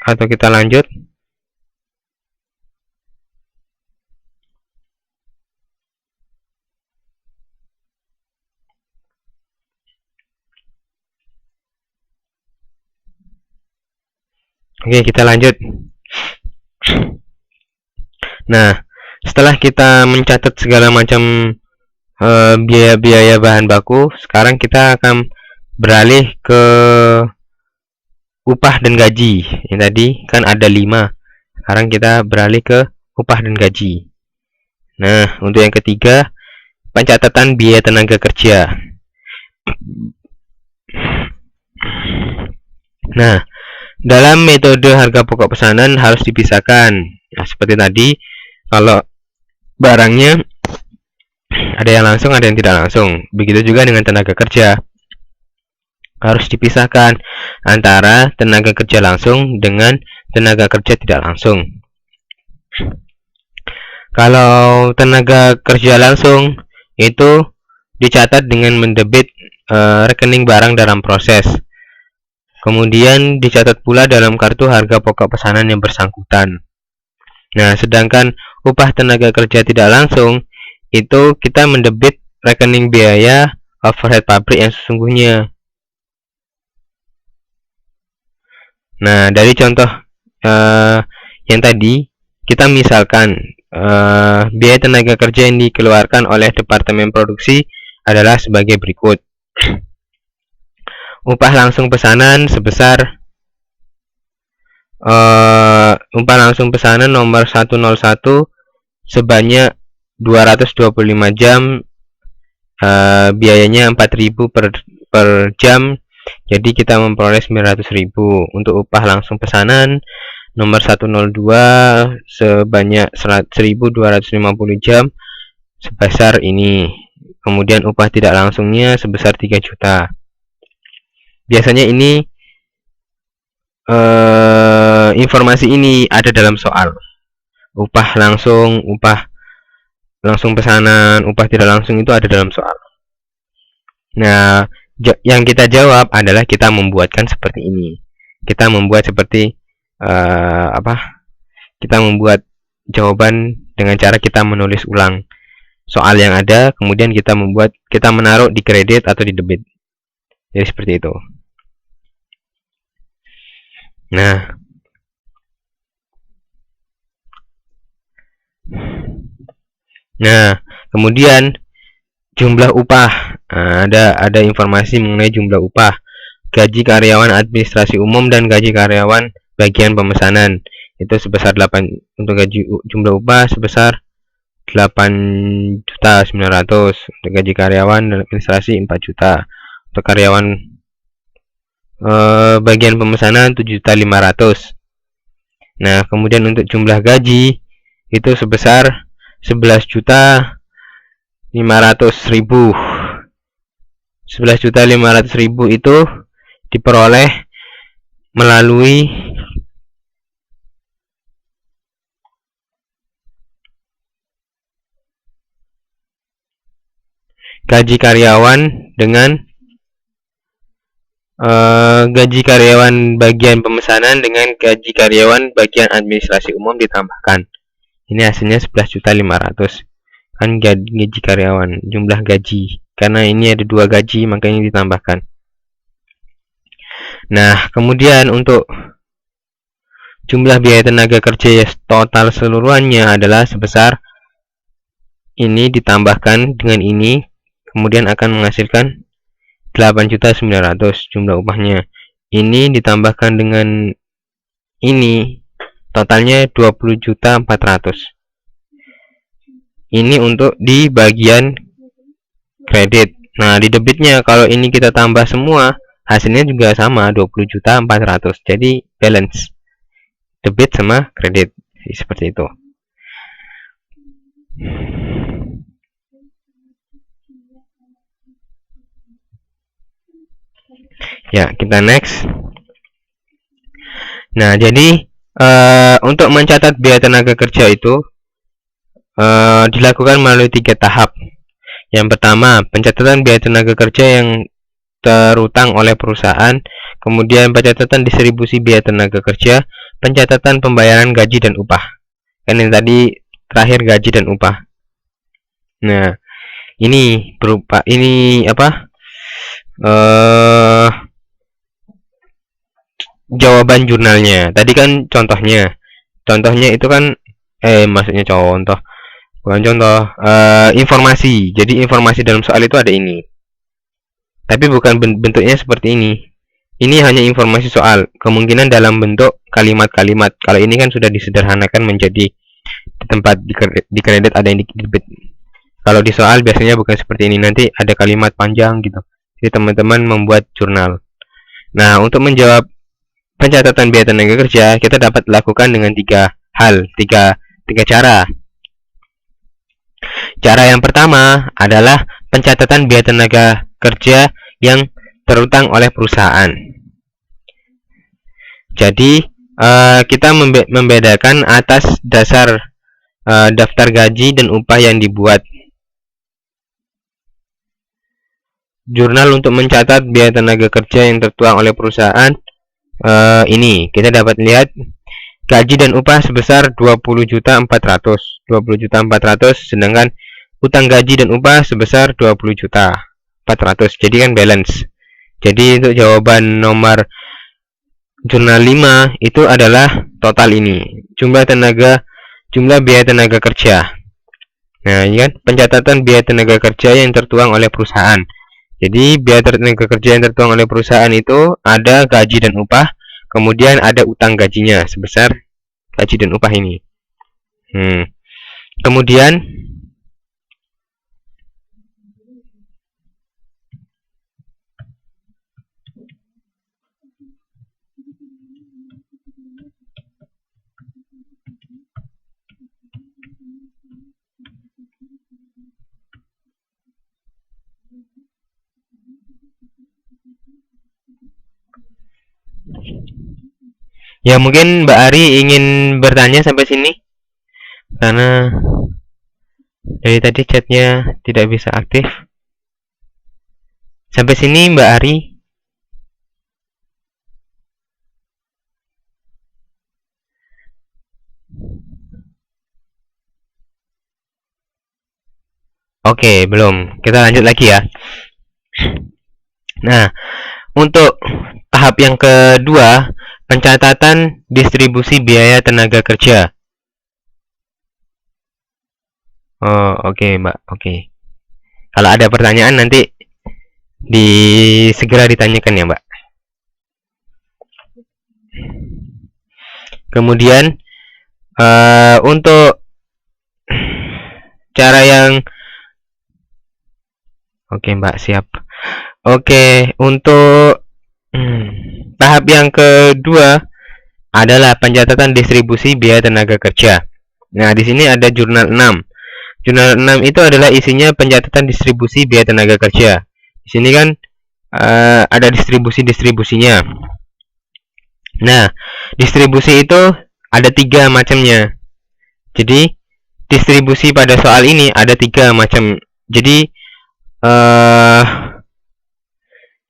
atau kita lanjut? Oke, kita lanjut. Nah, setelah kita mencatat segala macam biaya-biaya bahan baku, sekarang kita akan beralih ke upah dan gaji. Yang tadi kan ada 5. Sekarang kita beralih ke upah dan gaji. Nah, untuk yang ketiga, pencatatan biaya tenaga kerja. Nah, dalam metode harga pokok pesanan harus dipisahkan. Nah, seperti tadi, kalau barangnya ada yang langsung, ada yang tidak langsung. Begitu juga dengan tenaga kerja. Harus dipisahkan antara tenaga kerja langsung dengan tenaga kerja tidak langsung. Kalau tenaga kerja langsung itu dicatat dengan mendebit rekening barang dalam proses. Kemudian dicatat pula dalam kartu harga pokok pesanan yang bersangkutan. Nah, sedangkan upah tenaga kerja tidak langsung itu kita mendebit rekening biaya overhead pabrik yang sesungguhnya. Nah, dari contoh yang tadi, kita misalkan biaya tenaga kerja yang dikeluarkan oleh Departemen Produksi adalah sebagai berikut. Upah langsung pesanan sebesar nomor 101 sebanyak 225 jam, biayanya 4.000 per jam, jadi kita memperoleh 900.000. Untuk upah langsung pesanan nomor 102 sebanyak 1.250 jam sebesar ini. Kemudian upah tidak langsungnya sebesar 3 juta. Biasanya ini informasi ini ada dalam soal. Upah langsung pesanan, upah tidak langsung itu ada dalam soal. Nah, yang kita jawab adalah kita membuatkan seperti ini. Kita membuat seperti kita membuat jawaban dengan cara kita menulis ulang soal yang ada, kemudian kita menaruh di kredit atau di debit. Jadi seperti itu. Nah, kemudian jumlah upah. Ada informasi mengenai jumlah upah. Gaji karyawan administrasi umum dan gaji karyawan bagian pemesanan itu sebesar 8. Untuk jumlah upah sebesar 8.900.000. Untuk gaji karyawan dan administrasi 4 juta. Untuk karyawan bagian pemesanan 7.500.000. Nah, kemudian untuk jumlah gaji itu sebesar 11.500.000. 11.500.000 itu diperoleh melalui gaji karyawan dengan gaji karyawan bagian pemesanan dengan gaji karyawan bagian administrasi umum ditambahkan. Ini hasilnya 11.500.000. Kan gaji karyawan, jumlah gaji. Karena ini ada 2 gaji, makanya ditambahkan. Nah, kemudian untuk jumlah biaya tenaga kerja total seluruhannya adalah sebesar ini ditambahkan dengan ini, kemudian akan menghasilkan 8.900.000 jumlah upahnya. Ini ditambahkan dengan ini, totalnya 20.400.000. Ini untuk di bagian kredit. Nah, di debitnya kalau ini kita tambah semua, hasilnya juga sama, 20.400.000. Jadi balance debit sama kredit. Seperti itu. Ya, kita next. Nah, jadi untuk mencatat biaya tenaga kerja itu dilakukan melalui 3 tahap. Yang pertama, pencatatan biaya tenaga kerja yang terutang oleh perusahaan, kemudian pencatatan distribusi biaya tenaga kerja, pencatatan pembayaran gaji dan upah. Kan yang tadi terakhir gaji dan upah. Nah, ini berupa jawaban jurnalnya. Tadi kan contohnya itu kan maksudnya contoh, bukan contoh, informasi. Jadi informasi dalam soal itu ada ini, tapi bukan bentuknya seperti ini. Ini hanya informasi soal, kemungkinan dalam bentuk kalimat-kalimat. Kalau ini kan sudah disederhanakan menjadi di tempat di kredit ada yang di debit. Kalau di soal biasanya bukan seperti ini, nanti ada kalimat panjang gitu. Jadi teman-teman membuat jurnal. Nah, untuk menjawab pencatatan biaya tenaga kerja, kita dapat lakukan dengan tiga cara. Cara yang pertama adalah pencatatan biaya tenaga kerja yang terutang oleh perusahaan. Jadi kita membedakan atas dasar daftar gaji dan upah yang dibuat. Jurnal untuk mencatat biaya tenaga kerja yang tertuang oleh perusahaan, ini kita dapat lihat gaji dan upah sebesar 20.400.000, sedangkan utang gaji dan upah sebesar 20.400.000. Jadi kan balance. Jadi untuk jawaban nomor jurnal 5 itu adalah total ini, jumlah biaya tenaga kerja. Nah, ini kan pencatatan biaya tenaga kerja yang tertuang oleh perusahaan. Jadi biaya tenaga kerja yang tertuang oleh perusahaan itu ada gaji dan upah, kemudian ada utang gajinya sebesar gaji dan upah ini. Kemudian ya, mungkin Mbak Ari ingin bertanya sampai sini, karena dari tadi chatnya tidak bisa aktif. Sampai sini Mbak Ari? Oke, belum. Kita lanjut lagi ya. Nah, untuk tahap yang kedua, pencatatan distribusi biaya tenaga kerja. Oke, Mbak. Oke. Kalau ada pertanyaan nanti segera ditanyakan ya, Mbak. Kemudian untuk cara yang Mbak, siap. Untuk tahap yang kedua adalah pencatatan distribusi biaya tenaga kerja. Nah, di sini ada jurnal 6. Jurnal 6 itu adalah isinya pencatatan distribusi biaya tenaga kerja. Di sini kan ada distribusinya. Nah, distribusi itu ada 3 macamnya. Jadi distribusi pada soal ini ada 3 macam.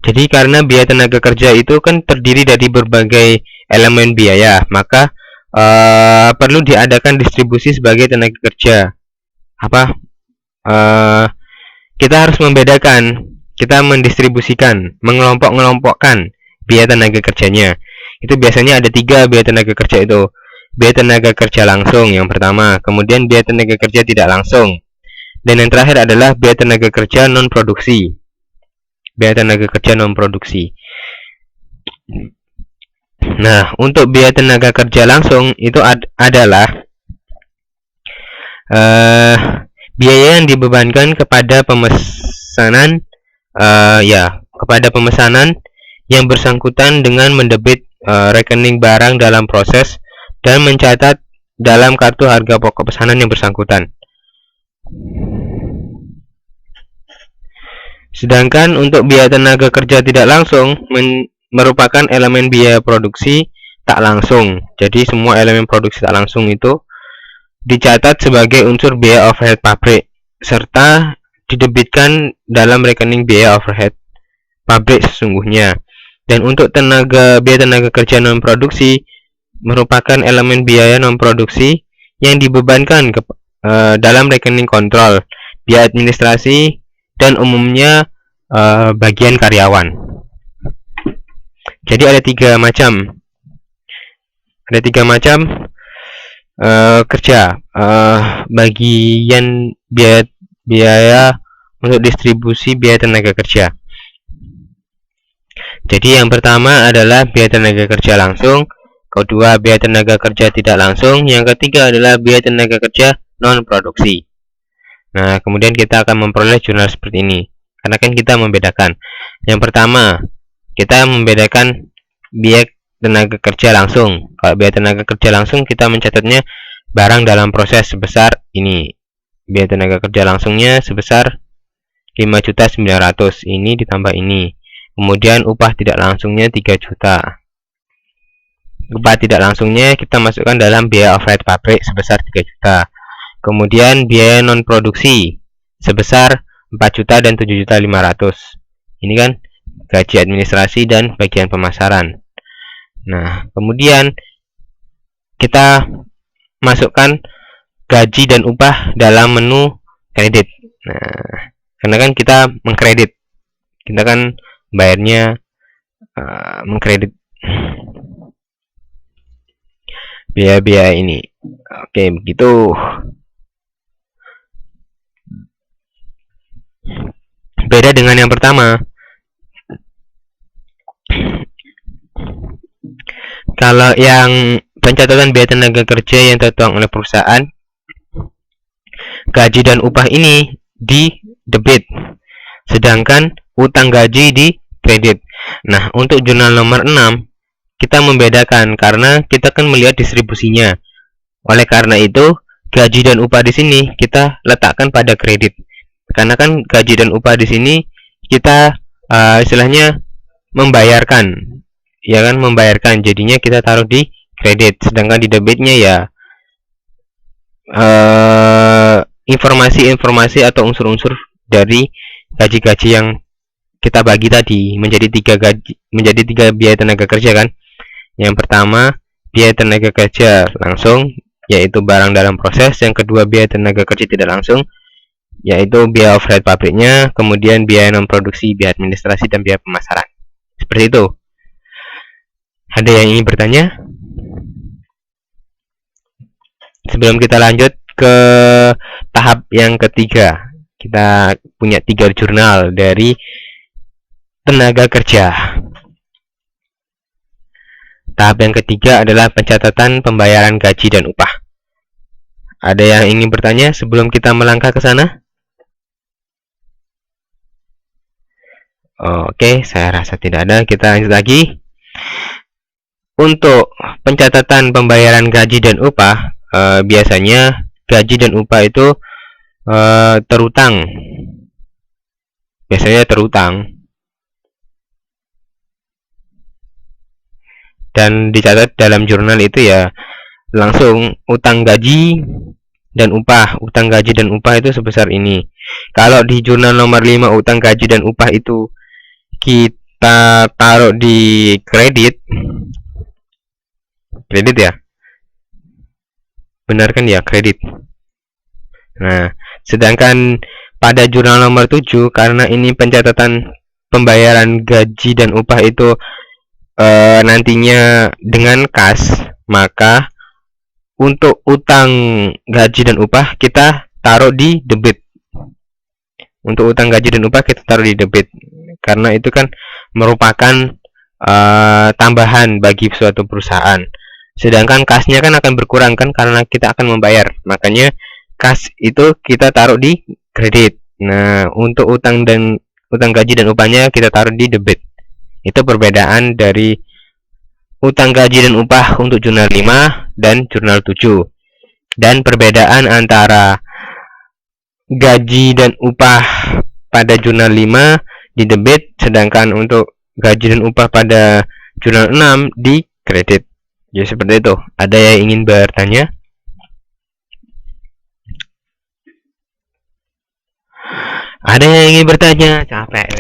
Jadi karena biaya tenaga kerja itu kan terdiri dari berbagai elemen biaya, maka perlu diadakan distribusi sebagai tenaga kerja. Kita harus membedakan, kita mendistribusikan, mengelompokkan biaya tenaga kerjanya. Itu biasanya ada 3 biaya tenaga kerja itu. Biaya tenaga kerja langsung yang pertama, kemudian biaya tenaga kerja tidak langsung, dan yang terakhir adalah biaya tenaga kerja non produksi. Nah, untuk biaya tenaga kerja langsung itu adalah biaya yang dibebankan kepada pemesanan yang bersangkutan dengan mendebit rekening barang dalam proses dan mencatat dalam kartu harga pokok pesanan yang bersangkutan. Sedangkan untuk biaya tenaga kerja tidak langsung merupakan elemen biaya produksi tak langsung. Jadi semua elemen produksi tak langsung itu dicatat sebagai unsur biaya overhead pabrik serta didebitkan dalam rekening biaya overhead pabrik sesungguhnya. Dan untuk biaya tenaga kerja non produksi merupakan elemen biaya non produksi yang dibebankan dalam rekening kontrol, biaya administrasi, dan umumnya bagian karyawan. Jadi ada tiga macam kerja. Bagian biaya untuk distribusi biaya tenaga kerja. Jadi yang pertama adalah biaya tenaga kerja langsung, kedua biaya tenaga kerja tidak langsung, yang ketiga adalah biaya tenaga kerja non produksi. Nah, kemudian kita akan memperoleh jurnal seperti ini, karena kan kita membedakan. Yang pertama, kita membedakan biaya tenaga kerja langsung. Kalau biaya tenaga kerja langsung, kita mencatatnya barang dalam proses sebesar ini. Biaya tenaga kerja langsungnya sebesar 5.900.000, ini ditambah ini. Kemudian upah tidak langsungnya 3 juta. Upah tidak langsungnya kita masukkan dalam biaya overhead pabrik sebesar 3 juta. Kemudian biaya non produksi sebesar 4 juta dan 7.500.000. Ini kan gaji administrasi dan bagian pemasaran. Nah, kemudian kita masukkan gaji dan upah dalam menu kredit. Nah, karena kan kita mengkredit, kita kan bayarnya mengkredit biaya-biaya ini. Oke, begitu. Beda dengan yang pertama. Kalau yang pencatatan biaya tenaga kerja yang tertuang oleh perusahaan, gaji dan upah ini di debit, sedangkan utang gaji di kredit. Nah, untuk jurnal nomor 6 kita membedakan karena kita kan melihat distribusinya. Oleh karena itu, gaji dan upah di sini kita letakkan pada kredit. Karena kan gaji dan upah di sini kita istilahnya membayarkan, ya kan, membayarkan. Jadinya kita taruh di kredit, sedangkan di debitnya ya informasi-informasi atau unsur-unsur dari gaji-gaji yang kita bagi tadi menjadi tiga biaya tenaga kerja kan. Yang pertama biaya tenaga kerja langsung, yaitu barang dalam proses. Yang kedua biaya tenaga kerja tidak langsung, yaitu biaya overhead pabriknya. Kemudian biaya non produksi, biaya administrasi, dan biaya pemasaran. Seperti itu. Ada yang ingin bertanya? Sebelum kita lanjut ke tahap yang ketiga, kita punya 3 jurnal dari tenaga kerja. Tahap yang ketiga adalah pencatatan pembayaran gaji dan upah. Ada yang ingin bertanya sebelum kita melangkah ke sana? Oke, saya rasa tidak ada. Kita lanjut lagi. Untuk pencatatan pembayaran gaji dan upah, biasanya gaji dan upah itu terutang. Biasanya terutang. Dan dicatat dalam jurnal itu ya langsung utang gaji dan upah. Utang gaji dan upah itu sebesar ini. Kalau di jurnal nomor 5 utang gaji dan upah itu kita taruh di kredit ya, benar kan ya, kredit. Nah, sedangkan pada jurnal nomor 7 karena ini pencatatan pembayaran gaji dan upah itu nantinya dengan kas, maka untuk utang gaji dan upah kita taruh di debit. Untuk utang gaji dan upah kita taruh di debit, karena itu kan merupakan tambahan bagi suatu perusahaan. Sedangkan kasnya kan akan berkurang kan karena kita akan membayar, makanya kas itu kita taruh di kredit. Nah, untuk utang gaji dan upahnya kita taruh di debit. Itu perbedaan dari utang gaji dan upah untuk jurnal 5 dan jurnal 7. Dan perbedaan antara gaji dan upah pada jurnal 5 di debit, sedangkan untuk gaji dan upah pada jurnal 6 di kredit. Jadi seperti itu. Ada yang ingin bertanya? Ada yang ingin bertanya? Capek.